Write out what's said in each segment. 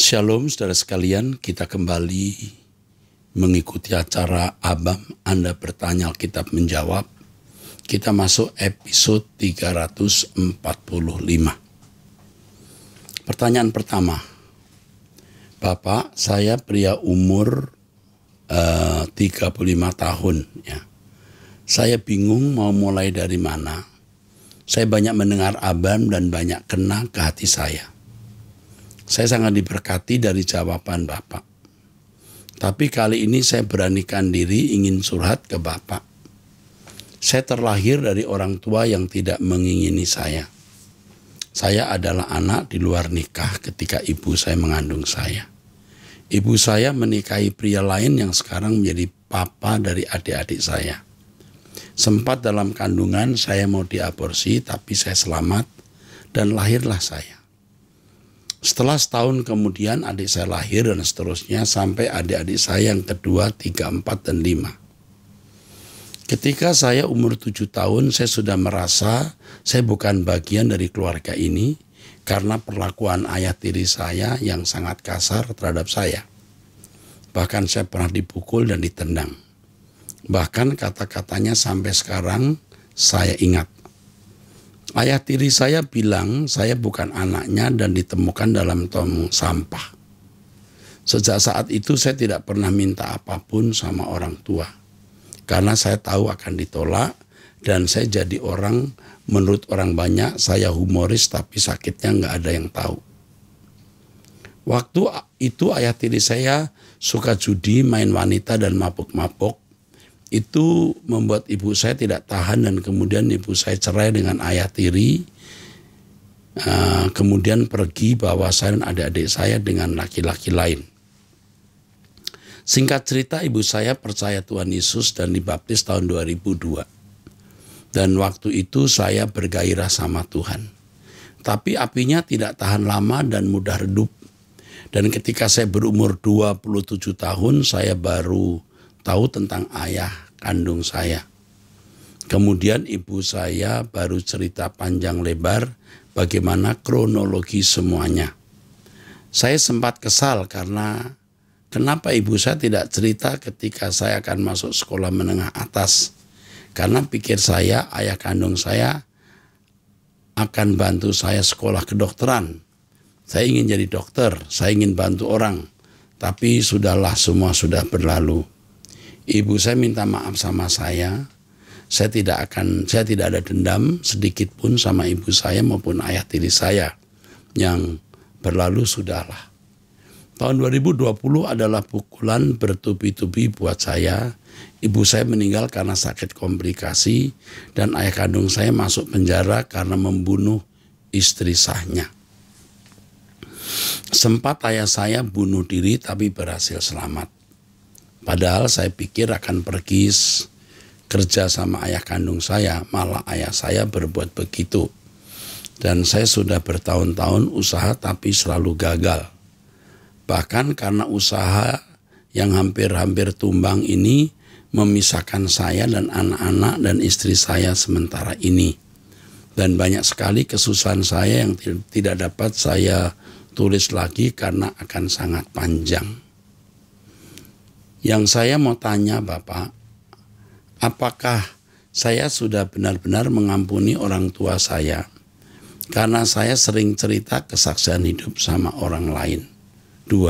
Shalom saudara sekalian, kita kembali mengikuti acara Abam Anda Bertanya Alkitab Menjawab. Kita masuk episode 345. Pertanyaan pertama, Bapak, saya pria umur 35 tahun. Ya. Saya bingung mau mulai dari mana. Saya banyak mendengar Abam dan banyak kena ke hati saya. Saya sangat diberkati dari jawaban Bapak. Tapi kali ini saya beranikan diri ingin curhat ke Bapak. Saya terlahir dari orang tua yang tidak mengingini saya. Saya adalah anak di luar nikah ketika ibu saya mengandung saya. Ibu saya menikahi pria lain yang sekarang menjadi papa dari adik-adik saya. Sempat dalam kandungan saya mau diaborsi tapi saya selamat dan lahirlah saya. Setelah setahun kemudian adik saya lahir dan seterusnya sampai adik-adik saya yang kedua, 3, 4, dan 5. Ketika saya umur 7 tahun saya sudah merasa saya bukan bagian dari keluarga ini karena perlakuan ayah tiri saya yang sangat kasar terhadap saya. Bahkan saya pernah dipukul dan ditendang. Bahkan kata-katanya sampai sekarang saya ingat. Ayah tiri saya bilang saya bukan anaknya dan ditemukan dalam tong sampah. Sejak saat itu saya tidak pernah minta apapun sama orang tua. Karena saya tahu akan ditolak dan saya jadi orang, menurut orang banyak saya humoris tapi sakitnya nggak ada yang tahu. Waktu itu ayah tiri saya suka judi, main wanita dan mabuk-mabuk. Itu membuat ibu saya tidak tahan dan kemudian ibu saya cerai dengan ayah tiri. Kemudian pergi bawa saya dan adik-adik saya dengan laki-laki lain. Singkat cerita ibu saya percaya Tuhan Yesus dan dibaptis tahun 2002. Dan waktu itu saya bergairah sama Tuhan. Tapi apinya tidak tahan lama dan mudah redup. Dan ketika saya berumur 27 tahun saya baru tahu tentang ayah kandung saya. Kemudian ibu saya baru cerita panjang lebar bagaimana kronologi semuanya. Saya sempat kesal karena kenapa ibu saya tidak cerita ketika saya akan masuk sekolah menengah atas. Karena pikir saya ayah kandung saya akan bantu saya sekolah kedokteran. Saya ingin jadi dokter, saya ingin bantu orang. Tapi sudahlah, semua sudah berlalu. Ibu saya minta maaf sama saya. Saya tidak ada dendam sedikit pun sama ibu saya maupun ayah tiri saya. Yang berlalu sudahlah. Tahun 2020 adalah pukulan bertubi-tubi buat saya. Ibu saya meninggal karena sakit komplikasi dan ayah kandung saya masuk penjara karena membunuh istri sahnya. Sempat ayah saya bunuh diri tapi berhasil selamat. Padahal saya pikir akan pergi kerja sama ayah kandung saya, malah ayah saya berbuat begitu. Dan saya sudah bertahun-tahun usaha tapi selalu gagal. Bahkan karena usaha yang hampir-hampir tumbang ini memisahkan saya dan anak-anak dan istri saya sementara ini. Dan banyak sekali kesusahan saya yang tidak dapat saya tulis lagi karena akan sangat panjang. Yang saya mau tanya Bapak, apakah saya sudah benar-benar mengampuni orang tua saya? Karena saya sering cerita kesaksian hidup sama orang lain. 2,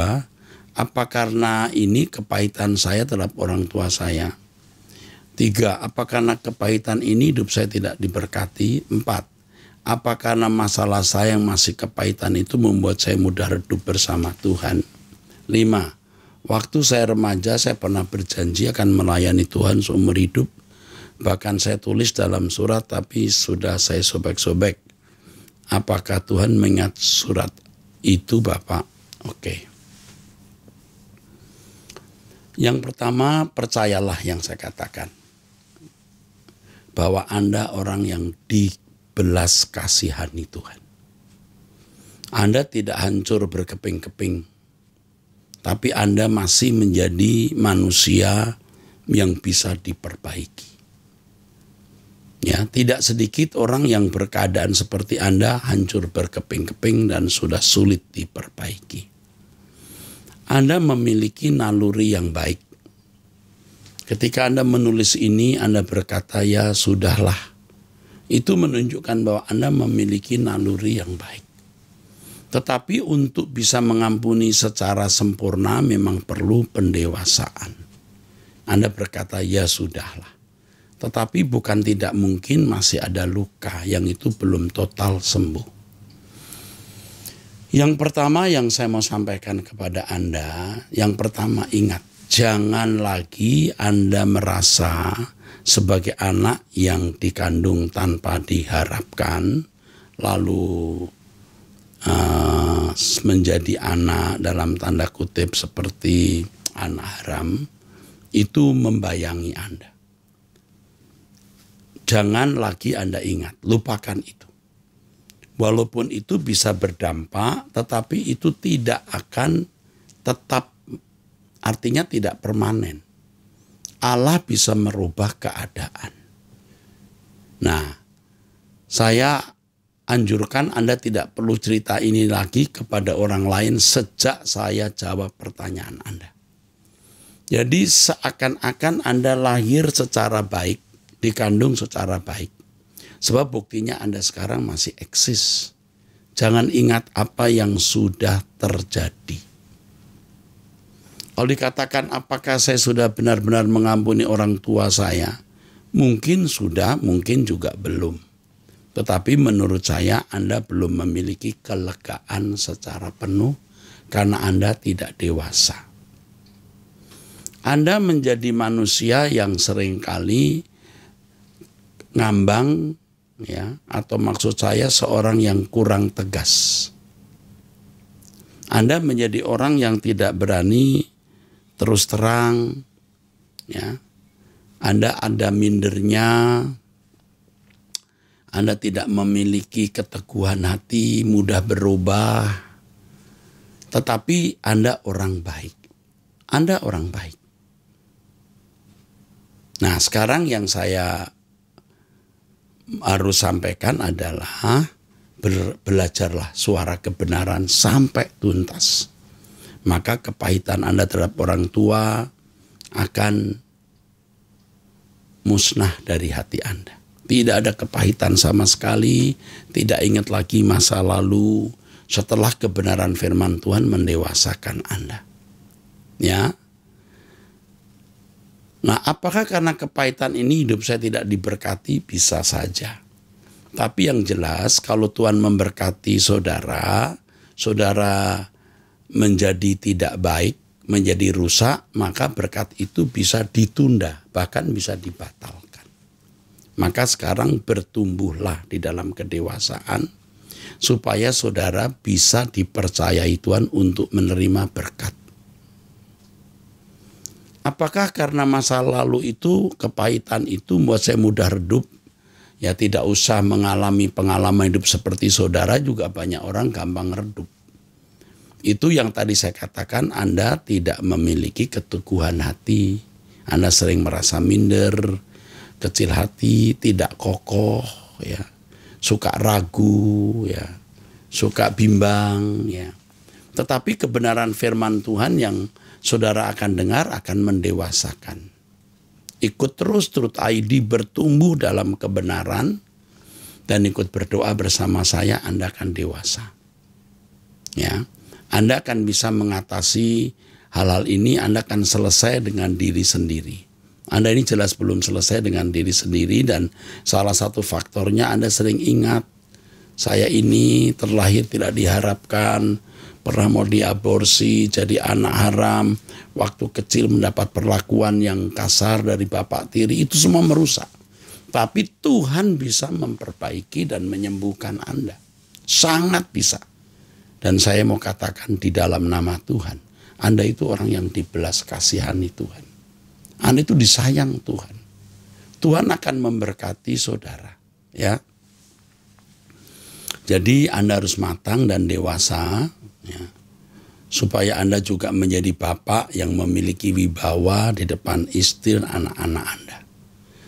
apa karena ini kepahitan saya terhadap orang tua saya? 3, apa karena kepahitan ini hidup saya tidak diberkati? 4, apa karena masalah saya yang masih kepahitan itu membuat saya mudah redup bersama Tuhan? 5, waktu saya remaja saya pernah berjanji akan melayani Tuhan seumur hidup. Bahkan saya tulis dalam surat tapi sudah saya sobek-sobek. Apakah Tuhan mengingat surat itu Bapak? Oke. Yang pertama, percayalah yang saya katakan. Bahwa Anda orang yang dibelas kasihani Tuhan. Anda tidak hancur berkeping-keping. Tapi Anda masih menjadi manusia yang bisa diperbaiki. Ya, tidak sedikit orang yang berkeadaan seperti Anda hancur berkeping-keping dan sudah sulit diperbaiki. Anda memiliki naluri yang baik. Ketika Anda menulis ini, Anda berkata, ya sudahlah. Itu menunjukkan bahwa Anda memiliki naluri yang baik. Tetapi untuk bisa mengampuni secara sempurna memang perlu pendewasaan. Anda berkata, ya sudahlah. Tetapi bukan tidak mungkin masih ada luka yang itu belum total sembuh. Yang pertama yang saya mau sampaikan kepada Anda, yang pertama ingat, jangan lagi Anda merasa sebagai anak yang dikandung tanpa diharapkan, lalu menjadi anak dalam tanda kutip seperti anak haram, itu membayangi Anda. Jangan lagi Anda ingat, lupakan itu. Walaupun itu bisa berdampak, tetapi itu tidak akan tetap, artinya tidak permanen. Allah bisa merubah keadaan. Nah, saya anjurkan Anda tidak perlu cerita ini lagi kepada orang lain sejak saya jawab pertanyaan Anda. Jadi seakan-akan Anda lahir secara baik, dikandung secara baik. Sebab buktinya Anda sekarang masih eksis. Jangan ingat apa yang sudah terjadi. Kalau dikatakan apakah saya sudah benar-benar mengampuni orang tua saya? Mungkin sudah, mungkin juga belum. Tetapi menurut saya Anda belum memiliki kelegaan secara penuh karena Anda tidak dewasa. Anda menjadi manusia yang seringkali ngambang, ya, atau maksud saya seorang yang kurang tegas. Anda menjadi orang yang tidak berani terus terang, ya. Anda ada mindernya, Anda tidak memiliki keteguhan hati, mudah berubah, tetapi Anda orang baik. Anda orang baik. Nah, sekarang yang saya harus sampaikan adalah belajarlah suara kebenaran sampai tuntas. Maka kepahitan Anda terhadap orang tua akan musnah dari hati Anda. Tidak ada kepahitan sama sekali, tidak ingat lagi masa lalu setelah kebenaran firman Tuhan mendewasakan Anda. Ya. Nah, apakah karena kepahitan ini hidup saya tidak diberkati? Bisa saja. Tapi yang jelas kalau Tuhan memberkati saudara, saudara menjadi tidak baik, menjadi rusak, maka berkat itu bisa ditunda, bahkan bisa dibatalkan. Maka sekarang bertumbuhlah di dalam kedewasaan, supaya saudara bisa dipercayai Tuhan untuk menerima berkat. Apakah karena masa lalu itu, kepahitan itu membuat saya mudah redup? Ya tidak usah mengalami pengalaman hidup seperti saudara, juga banyak orang gampang redup. Itu yang tadi saya katakan, Anda tidak memiliki keteguhan hati. Anda sering merasa minder, kecil hati, tidak kokoh, ya, suka ragu, ya, suka bimbang, ya. Tetapi kebenaran firman Tuhan yang saudara akan dengar akan mendewasakan. Ikut terus Truth ID bertumbuh dalam kebenaran dan ikut berdoa bersama saya, Anda akan dewasa. Ya, Anda akan bisa mengatasi hal-hal ini, Anda akan selesai dengan diri sendiri. Anda ini jelas belum selesai dengan diri sendiri dan salah satu faktornya Anda sering ingat, saya ini terlahir tidak diharapkan, pernah mau diaborsi, jadi anak haram, waktu kecil mendapat perlakuan yang kasar dari bapak tiri, itu semua merusak. Tapi Tuhan bisa memperbaiki dan menyembuhkan Anda. Sangat bisa. Dan saya mau katakan di dalam nama Tuhan, Anda itu orang yang dibelas kasihani Tuhan. Anda itu disayang Tuhan. Tuhan akan memberkati saudara. Ya. Jadi Anda harus matang dan dewasa, ya, supaya Anda juga menjadi bapak yang memiliki wibawa di depan istri dan anak-anak Anda.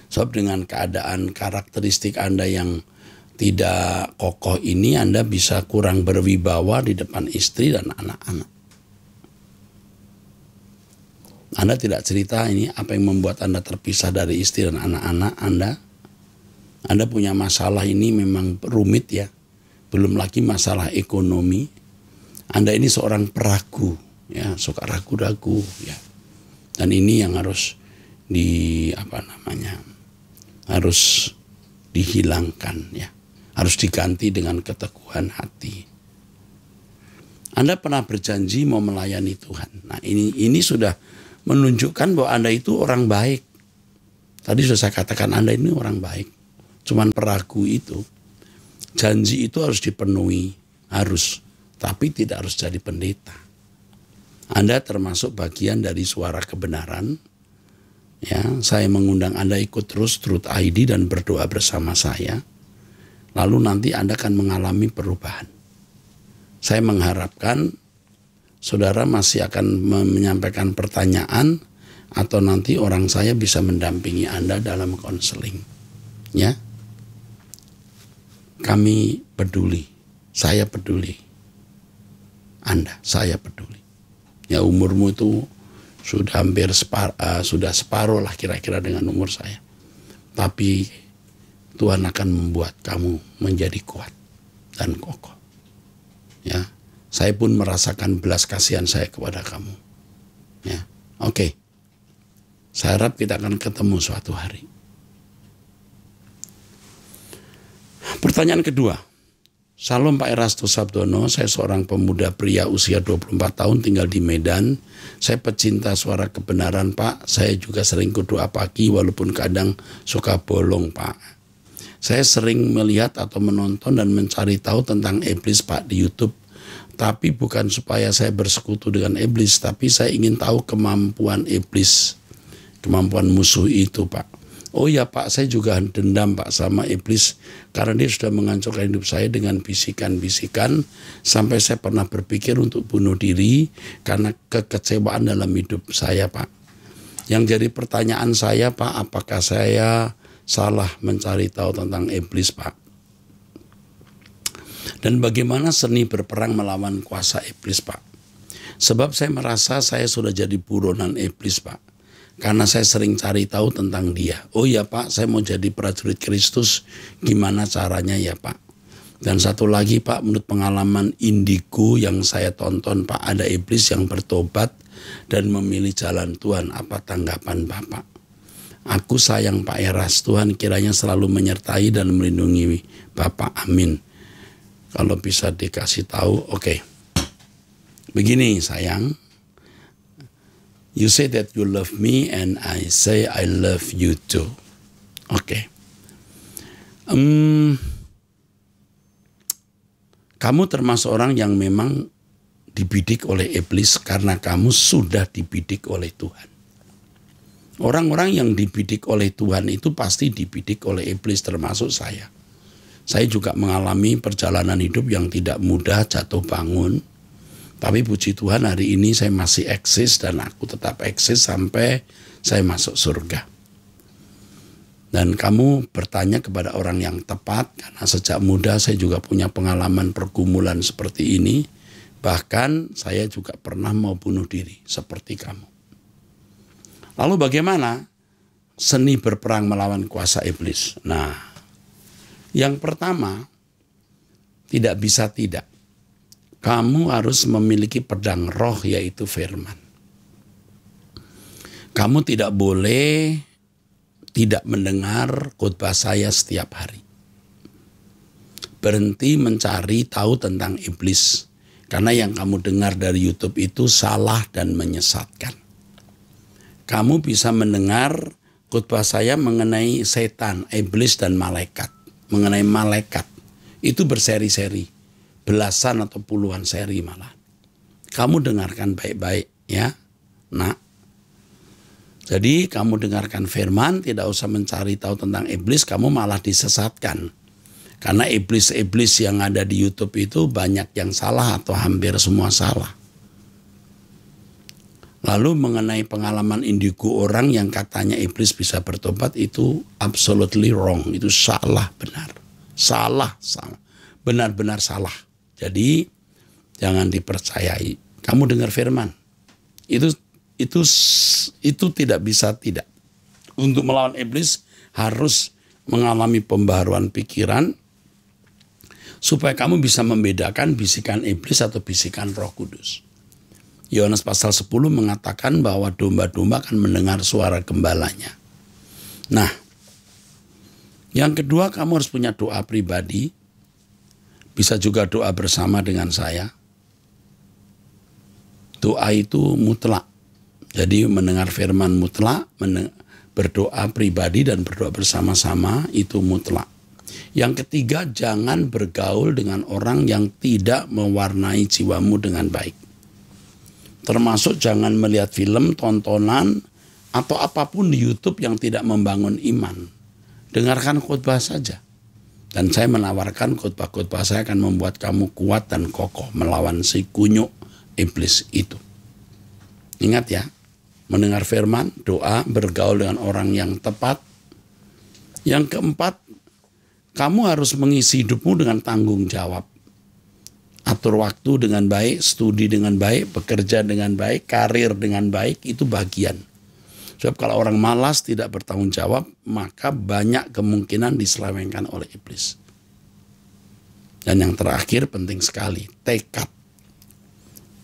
Sebab dengan keadaan karakteristik Anda yang tidak kokoh ini, Anda bisa kurang berwibawa di depan istri dan anak-anak. Anda tidak cerita ini apa yang membuat Anda terpisah dari istri dan anak-anak Anda. Anda punya masalah ini memang rumit ya. Belum lagi masalah ekonomi. Anda ini seorang peragu, ya, suka ragu-ragu, ya. Dan ini yang harus harus dihilangkan, ya. Harus diganti dengan keteguhan hati. Anda pernah berjanji mau melayani Tuhan. Nah, ini sudah menunjukkan bahwa Anda itu orang baik. Tadi sudah saya katakan Anda ini orang baik. Cuman peragu itu. Janji itu harus dipenuhi. Harus. Tapi tidak harus jadi pendeta. Anda termasuk bagian dari suara kebenaran. Ya, saya mengundang Anda ikut terus Truth ID dan berdoa bersama saya. Lalu nanti Anda akan mengalami perubahan. Saya mengharapkan saudara masih akan menyampaikan pertanyaan atau nanti orang saya bisa mendampingi Anda dalam konseling. Ya. Kami peduli. Saya peduli. Anda, saya peduli. Ya, umurmu itu sudah hampir sudah separuh lah kira-kira dengan umur saya. Tapi Tuhan akan membuat kamu menjadi kuat dan kokoh. Ya, saya pun merasakan belas kasihan saya kepada kamu. Ya, oke. Saya harap kita akan ketemu suatu hari. Pertanyaan kedua. Salam Pak Erasto Sabdono, saya seorang pemuda pria usia 24 tahun tinggal di Medan. Saya pecinta suara kebenaran Pak. Saya juga sering berdoa pagi walaupun kadang suka bolong Pak. Saya sering melihat atau menonton dan mencari tahu tentang iblis Pak di YouTube. Tapi bukan supaya saya bersekutu dengan iblis, tapi saya ingin tahu kemampuan iblis, kemampuan musuh itu Pak. Oh ya Pak, saya juga dendam Pak sama iblis karena dia sudah menghancurkan hidup saya dengan bisikan-bisikan sampai saya pernah berpikir untuk bunuh diri karena kekecewaan dalam hidup saya Pak. Yang jadi pertanyaan saya Pak, apakah saya salah mencari tahu tentang iblis Pak? Dan bagaimana seni berperang melawan kuasa iblis Pak? Sebab saya merasa saya sudah jadi buronan iblis Pak. Karena saya sering cari tahu tentang dia. Oh ya Pak, saya mau jadi prajurit Kristus. Gimana caranya ya Pak? Dan satu lagi Pak, menurut pengalaman indigo yang saya tonton Pak, ada iblis yang bertobat dan memilih jalan Tuhan. Apa tanggapan Bapak? Aku sayang Pak Eras, Tuhan kiranya selalu menyertai dan melindungi Bapak. Amin. Kalau bisa dikasih tahu, oke. Begini sayang, you say that you love me and I say I love you too. Oke. Kamu termasuk orang yang memang dibidik oleh iblis karena kamu sudah dibidik oleh Tuhan. Orang-orang yang dibidik oleh Tuhan itu pasti dibidik oleh iblis termasuk saya. Saya juga mengalami perjalanan hidup yang tidak mudah, jatuh bangun. Tapi puji Tuhan hari ini saya masih eksis dan aku tetap eksis sampai saya masuk surga. Dan kamu bertanya kepada orang yang tepat karena sejak muda saya juga punya pengalaman pergumulan seperti ini. Bahkan saya juga pernah mau bunuh diri seperti kamu. Lalu bagaimana seni berperang melawan kuasa iblis? Nah, yang pertama, tidak bisa tidak. Kamu harus memiliki pedang roh yaitu firman. Kamu tidak boleh tidak mendengar khotbah saya setiap hari. Berhenti mencari tahu tentang iblis. Karena yang kamu dengar dari YouTube itu salah dan menyesatkan. Kamu bisa mendengar khotbah saya mengenai setan, iblis dan malaikat. Mengenai malaikat. Itu berseri-seri. Belasan atau puluhan seri malah. Kamu dengarkan baik-baik ya. Nah. Jadi kamu dengarkan firman, tidak usah mencari tahu tentang iblis, kamu malah disesatkan. Karena iblis-iblis yang ada di YouTube itu banyak yang salah atau hampir semua salah. Lalu mengenai pengalaman indigo orang yang katanya iblis bisa bertobat itu absolutely wrong. Itu salah benar. Salah. Benar-benar salah. Jadi jangan dipercayai. Kamu dengar firman. Itu itu tidak bisa tidak. Untuk melawan iblis harus mengalami pembaharuan pikiran supaya kamu bisa membedakan bisikan iblis atau bisikan Roh Kudus. Yohanes pasal 10 mengatakan bahwa domba-domba akan mendengar suara gembalanya. Nah, yang kedua, kamu harus punya doa pribadi. Bisa juga doa bersama dengan saya. Doa itu mutlak. Jadi mendengar firman mutlak, berdoa pribadi dan berdoa bersama-sama itu mutlak. Yang ketiga, jangan bergaul dengan orang yang tidak mewarnai jiwamu dengan baik. Termasuk jangan melihat film, tontonan, atau apapun di YouTube yang tidak membangun iman. Dengarkan khotbah saja. Dan saya menawarkan khotbah-khotbah saya akan membuat kamu kuat dan kokoh melawan si kunyuk iblis itu. Ingat ya, mendengar firman, doa, bergaul dengan orang yang tepat. Yang keempat, kamu harus mengisi hidupmu dengan tanggung jawab. Atur waktu dengan baik, studi dengan baik, bekerja dengan baik, karir dengan baik, itu bagian. Sebab kalau orang malas tidak bertanggung jawab, maka banyak kemungkinan diselewengkan oleh iblis. Dan yang terakhir penting sekali, tekad.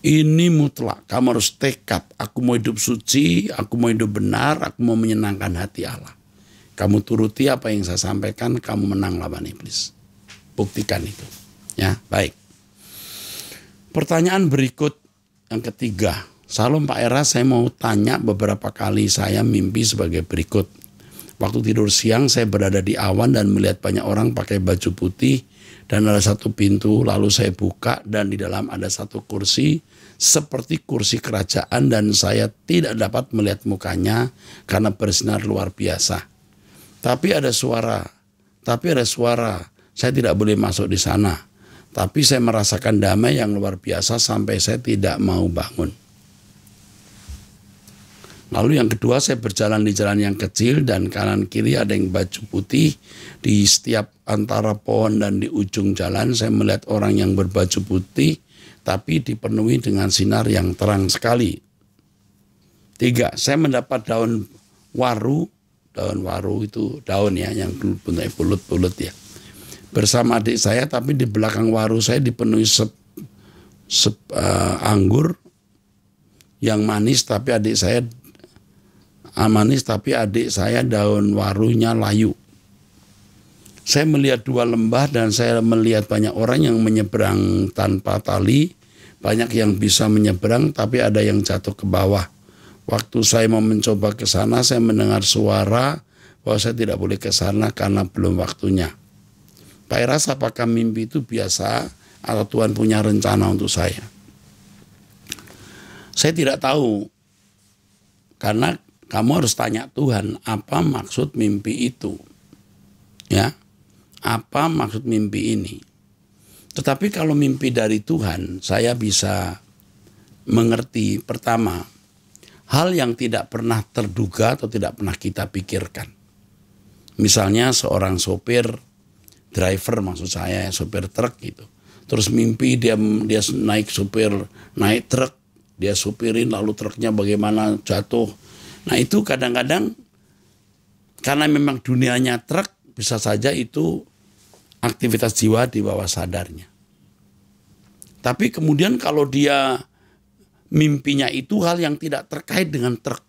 Ini mutlak, kamu harus tekad. Aku mau hidup suci, aku mau hidup benar, aku mau menyenangkan hati Allah. Kamu turuti apa yang saya sampaikan, kamu menang lawan iblis. Buktikan itu. Ya, baik. Pertanyaan berikut yang ketiga. Salam Pak Era, saya mau tanya, beberapa kali saya mimpi sebagai berikut. Waktu tidur siang saya berada di awan dan melihat banyak orang pakai baju putih dan ada satu pintu, lalu saya buka dan di dalam ada satu kursi seperti kursi kerajaan dan saya tidak dapat melihat mukanya karena bersinar luar biasa. Tapi ada suara, saya tidak boleh masuk di sana. Tapi saya merasakan damai yang luar biasa sampai saya tidak mau bangun. Lalu yang kedua, saya berjalan di jalan yang kecil dan kanan kiri ada yang baju putih. Di setiap antara pohon dan di ujung jalan saya melihat orang yang berbaju putih tapi dipenuhi dengan sinar yang terang sekali. 3, saya mendapat daun waru. Daun waru itu daun ya yang bentuknya bulat-bulat ya. Bersama adik saya, tapi di belakang waru saya dipenuhi anggur yang manis, tapi adik saya daun warunya layu. Saya melihat 2 lembah dan saya melihat banyak orang yang menyeberang tanpa tali. Banyak yang bisa menyeberang tapi ada yang jatuh ke bawah. Waktu saya mau mencoba ke sana, saya mendengar suara bahwa saya tidak boleh ke sana karena belum waktunya. Pak Eras, apakah mimpi itu biasa atau Tuhan punya rencana untuk saya? Saya tidak tahu. Karena kamu harus tanya Tuhan, apa maksud mimpi itu? Ya, apa maksud mimpi ini? Tetapi kalau mimpi dari Tuhan, saya bisa mengerti pertama, hal yang tidak pernah terduga atau tidak pernah kita pikirkan. Misalnya seorang sopir, driver maksud saya, sopir truk gitu. Terus mimpi dia naik truk, dia supirin lalu truknya bagaimana jatuh. Nah itu kadang-kadang karena memang dunianya truk, bisa saja itu aktivitas jiwa di bawah sadarnya. Tapi kemudian kalau dia mimpinya itu hal yang tidak terkait dengan truk.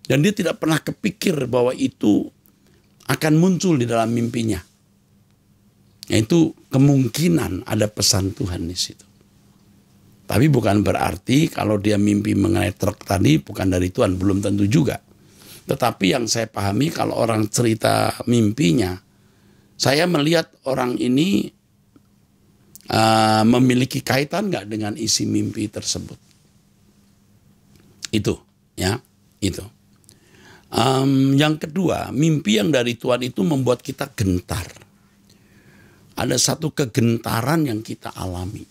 Dan dia tidak pernah kepikir bahwa itu akan muncul di dalam mimpinya. Itu kemungkinan ada pesan Tuhan di situ. Tapi bukan berarti kalau dia mimpi mengenai truk tadi bukan dari Tuhan, belum tentu juga. Tetapi yang saya pahami kalau orang cerita mimpinya, saya melihat orang ini memiliki kaitan nggak dengan isi mimpi tersebut. Itu, ya, itu. Yang kedua, mimpi yang dari Tuhan itu membuat kita gentar. Ada satu kegentaran yang kita alami.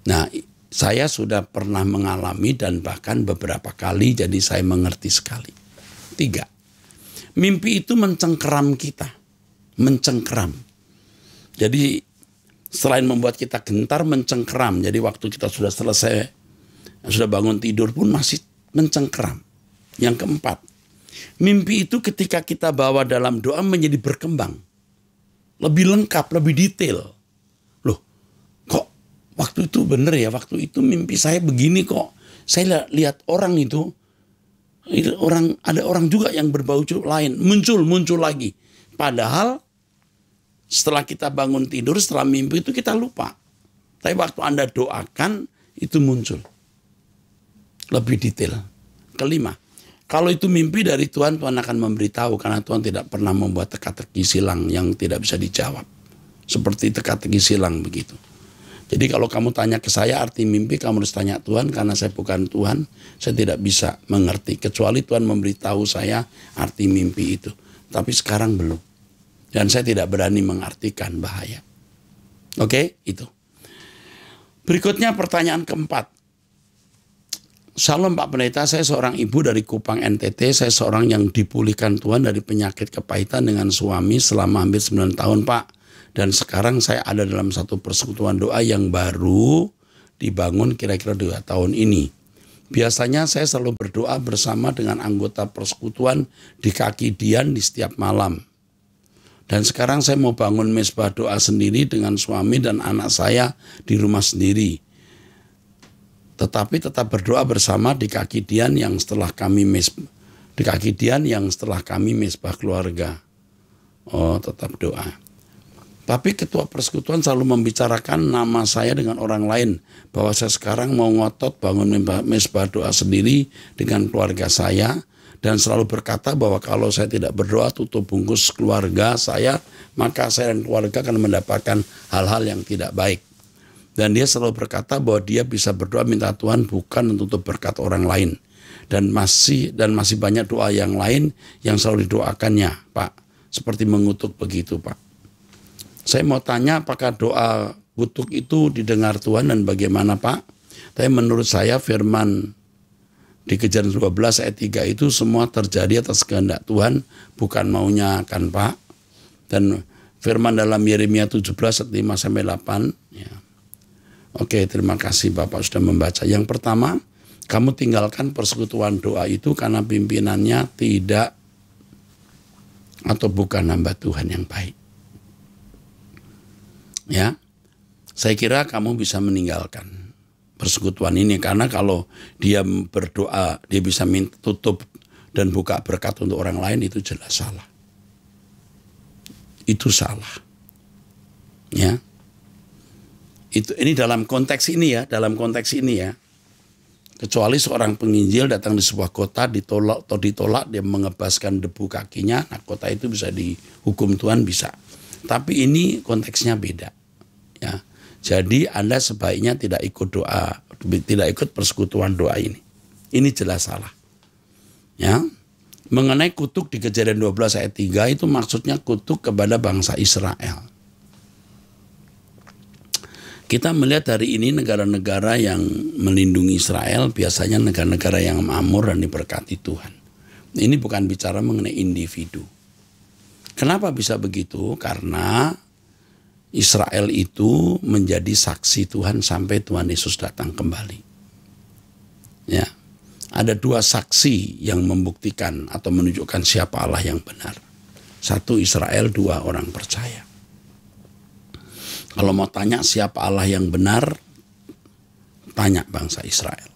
Nah, saya sudah pernah mengalami dan bahkan beberapa kali, jadi saya mengerti sekali. 3, mimpi itu mencengkeram kita. Mencengkeram. Jadi selain membuat kita gentar, mencengkeram. Jadi waktu kita sudah selesai sudah bangun tidur pun masih mencengkeram. Yang keempat, mimpi itu ketika kita bawa dalam doa menjadi berkembang. Lebih lengkap, lebih detail. Loh, kok waktu itu bener ya, waktu itu mimpi saya begini kok. Saya lihat orang itu, ada orang juga yang berbau lain, muncul lagi. Padahal setelah kita bangun tidur, setelah mimpi itu kita lupa. Tapi waktu Anda doakan, itu muncul. Lebih detail. Kelima, kalau itu mimpi dari Tuhan, Tuhan akan memberitahu karena Tuhan tidak pernah membuat teka-teki silang yang tidak bisa dijawab. Seperti teka-teki silang begitu. Jadi kalau kamu tanya ke saya arti mimpi, kamu harus tanya Tuhan karena saya bukan Tuhan. Saya tidak bisa mengerti kecuali Tuhan memberitahu saya arti mimpi itu. Tapi sekarang belum. Dan saya tidak berani mengartikan, bahaya. Oke, itu. Berikutnya pertanyaan keempat. Shalom Pak Pendeta, saya seorang ibu dari Kupang NTT. Saya seorang yang dipulihkan Tuhan dari penyakit kepahitan dengan suami selama hampir 9 tahun Pak. Dan sekarang saya ada dalam satu persekutuan doa yang baru dibangun kira-kira 2 tahun ini. Biasanya saya selalu berdoa bersama dengan anggota persekutuan di kaki Dian di setiap malam. Dan sekarang saya mau bangun mesbah doa sendiri dengan suami dan anak saya di rumah sendiri. Tetapi tetap berdoa bersama di kaki Dian yang setelah kami mesbah keluarga. Oh, tetap doa. Tapi ketua persekutuan selalu membicarakan nama saya dengan orang lain. Bahwa saya sekarang mau ngotot bangun mesbah doa sendiri dengan keluarga saya. Dan selalu berkata bahwa kalau saya tidak berdoa tutup bungkus keluarga saya, maka saya dan keluarga akan mendapatkan hal-hal yang tidak baik. Dan dia selalu berkata bahwa dia bisa berdoa minta Tuhan bukan untuk berkat orang lain. Dan masih banyak doa yang lain yang selalu didoakannya, Pak. Seperti mengutuk begitu, Pak. Saya mau tanya apakah doa kutuk itu didengar Tuhan dan bagaimana Pak? Tapi menurut saya firman di Kejadian 12 ayat 3 itu semua terjadi atas kehendak Tuhan, bukan maunya kan Pak. Dan firman dalam Yeremia 17 ayat 5-8. Ya. Oke, terima kasih Bapak sudah membaca. Yang pertama, kamu tinggalkan persekutuan doa itu karena pimpinannya tidak atau bukan hamba Tuhan yang baik. Ya, saya kira kamu bisa meninggalkan persekutuan ini karena kalau dia berdoa, dia bisa minta tutup dan buka berkat untuk orang lain, itu jelas salah. Itu salah. Ya. Ini dalam konteks ini ya, Kecuali seorang penginjil datang di sebuah kota ditolak dia mengebaskan debu kakinya, nah kota itu bisa dihukum Tuhan bisa. Tapi ini konteksnya beda. Ya, jadi Anda sebaiknya tidak ikut persekutuan doa ini. Ini jelas salah. Ya, mengenai kutuk di Kejadian 12 ayat 3 itu maksudnya kutuk kepada bangsa Israel. Kita melihat hari ini negara-negara yang melindungi Israel biasanya negara-negara yang makmur dan diberkati Tuhan. Ini bukan bicara mengenai individu. Kenapa bisa begitu? Karena Israel itu menjadi saksi Tuhan sampai Tuhan Yesus datang kembali. Ya, ada 2 saksi yang membuktikan atau menunjukkan siapa Allah yang benar. 1 Israel, 2 orang percaya. Kalau mau tanya siapa Allah yang benar, tanya bangsa Israel.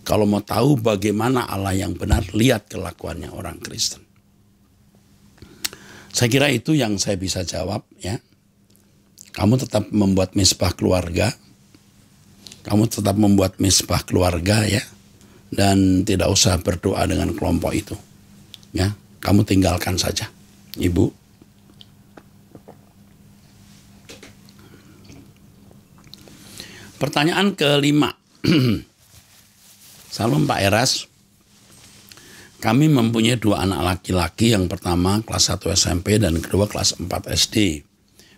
Kalau mau tahu bagaimana Allah yang benar, lihat kelakuannya orang Kristen. Saya kira itu yang saya bisa jawab ya. Kamu tetap membuat mesbah keluarga. Ya. Dan tidak usah berdoa dengan kelompok itu. Ya, kamu tinggalkan saja, Ibu. Pertanyaan kelima. Salam Pak Eras. Kami mempunyai 2 anak laki-laki, yang pertama kelas 1 SMP dan kedua kelas 4 SD.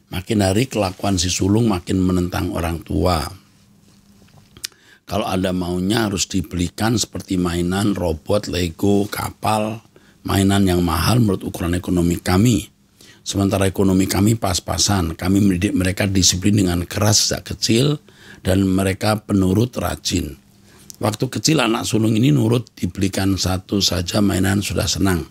Makin hari kelakuan si sulung makin menentang orang tua. Kalau ada maunya harus dibelikan seperti mainan, robot, Lego, kapal, mainan yang mahal menurut ukuran ekonomi kami. Sementara ekonomi kami pas-pasan, kami mendidik mereka disiplin dengan keras sejak kecil dan mereka penurut rajin. Waktu kecil anak sulung ini nurut, dibelikan satu saja mainan sudah senang.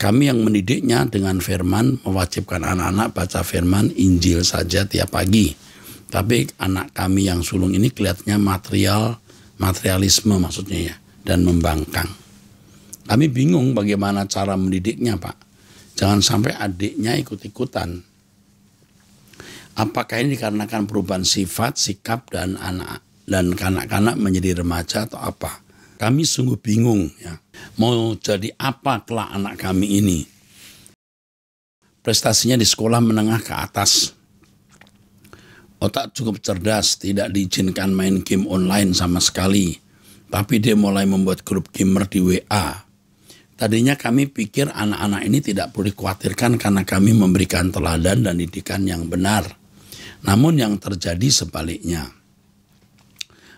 Kami yang mendidiknya dengan firman, mewajibkan anak-anak baca firman Injil saja tiap pagi. Tapi anak kami yang sulung ini kelihatannya materialisme maksudnya ya, dan membangkang. Kami bingung bagaimana cara mendidiknya, Pak. Jangan sampai adiknya ikut-ikutan. Apakah ini dikarenakan perubahan sifat, sikap, dan kanak-kanak menjadi remaja atau apa? Kami sungguh bingung ya. Mau jadi apa kelak anak kami ini? Prestasinya di sekolah menengah ke atas. Otak cukup cerdas, tidak diizinkan main game online sama sekali. Tapi dia mulai membuat grup gamer di WA. Tadinya kami pikir anak-anak ini tidak perlu dikhawatirkan karena kami memberikan teladan dan didikan yang benar. Namun yang terjadi sebaliknya.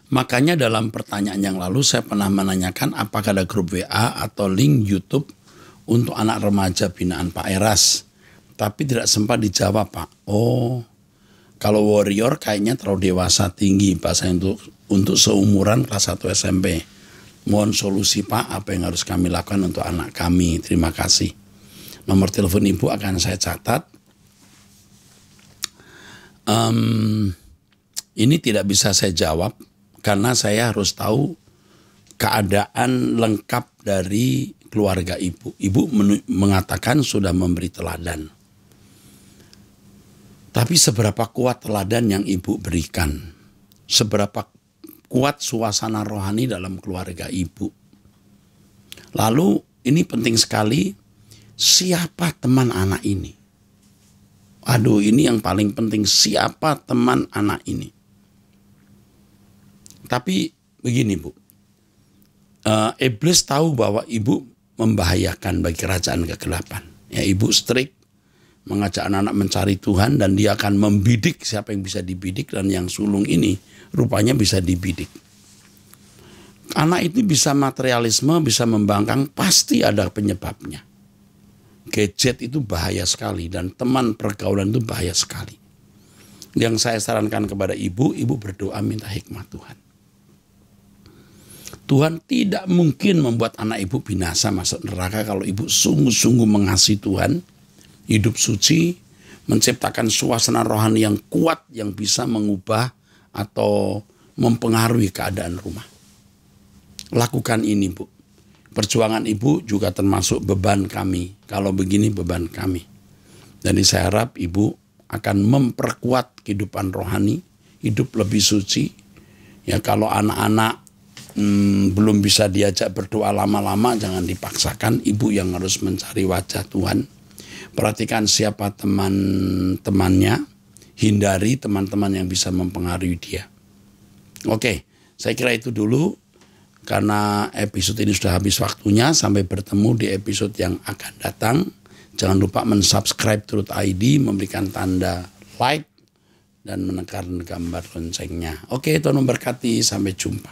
Makanya dalam pertanyaan yang lalu saya pernah menanyakan apakah ada grup WA atau link YouTube untuk anak remaja binaan Pak Eras. Tapi tidak sempat dijawab, Pak. Oh, kalau warrior kayaknya terlalu dewasa tinggi bahasanya untuk seumuran kelas 1 SMP. Mohon solusi, Pak, apa yang harus kami lakukan untuk anak kami. Terima kasih. Nomor telepon Ibu akan saya catat. Ini tidak bisa saya jawab karena saya harus tahu keadaan lengkap dari keluarga Ibu. Ibu mengatakan sudah memberi teladan. Tapi seberapa kuat teladan yang Ibu berikan? Seberapa kuat suasana rohani dalam keluarga Ibu? Lalu ini penting sekali, siapa teman anak ini? Aduh, ini yang paling penting, siapa teman anak ini? Tapi begini, Bu. Iblis tahu bahwa Ibu membahayakan bagi kerajaan kegelapan. Ya, Ibu strict mengajak anak-anak mencari Tuhan dan dia akan membidik siapa yang bisa dibidik dan yang sulung ini rupanya bisa dibidik. Anak itu bisa materialisme, bisa membangkang, pasti ada penyebabnya. Gadget itu bahaya sekali dan teman pergaulan itu bahaya sekali. Yang saya sarankan kepada ibu berdoa minta hikmat Tuhan. Tuhan tidak mungkin membuat anak ibu binasa masuk neraka kalau ibu sungguh-sungguh mengasihi Tuhan, hidup suci, menciptakan suasana rohani yang kuat yang bisa mengubah atau mempengaruhi keadaan rumah. Lakukan ini, Bu. Perjuangan ibu juga termasuk beban kami. Kalau begini beban kami. Jadi saya harap ibu akan memperkuat kehidupan rohani, hidup lebih suci. Ya, kalau anak-anak belum bisa diajak berdoa lama-lama, jangan dipaksakan. Ibu yang harus mencari wajah Tuhan. Perhatikan siapa teman-temannya, hindari teman-teman yang bisa mempengaruhi dia. Oke, saya kira itu dulu. Karena episode ini sudah habis waktunya, sampai bertemu di episode yang akan datang. Jangan lupa mensubscribe Truth ID, memberikan tanda like, dan menekan gambar loncengnya. Oke, Tuhan memberkati, sampai jumpa.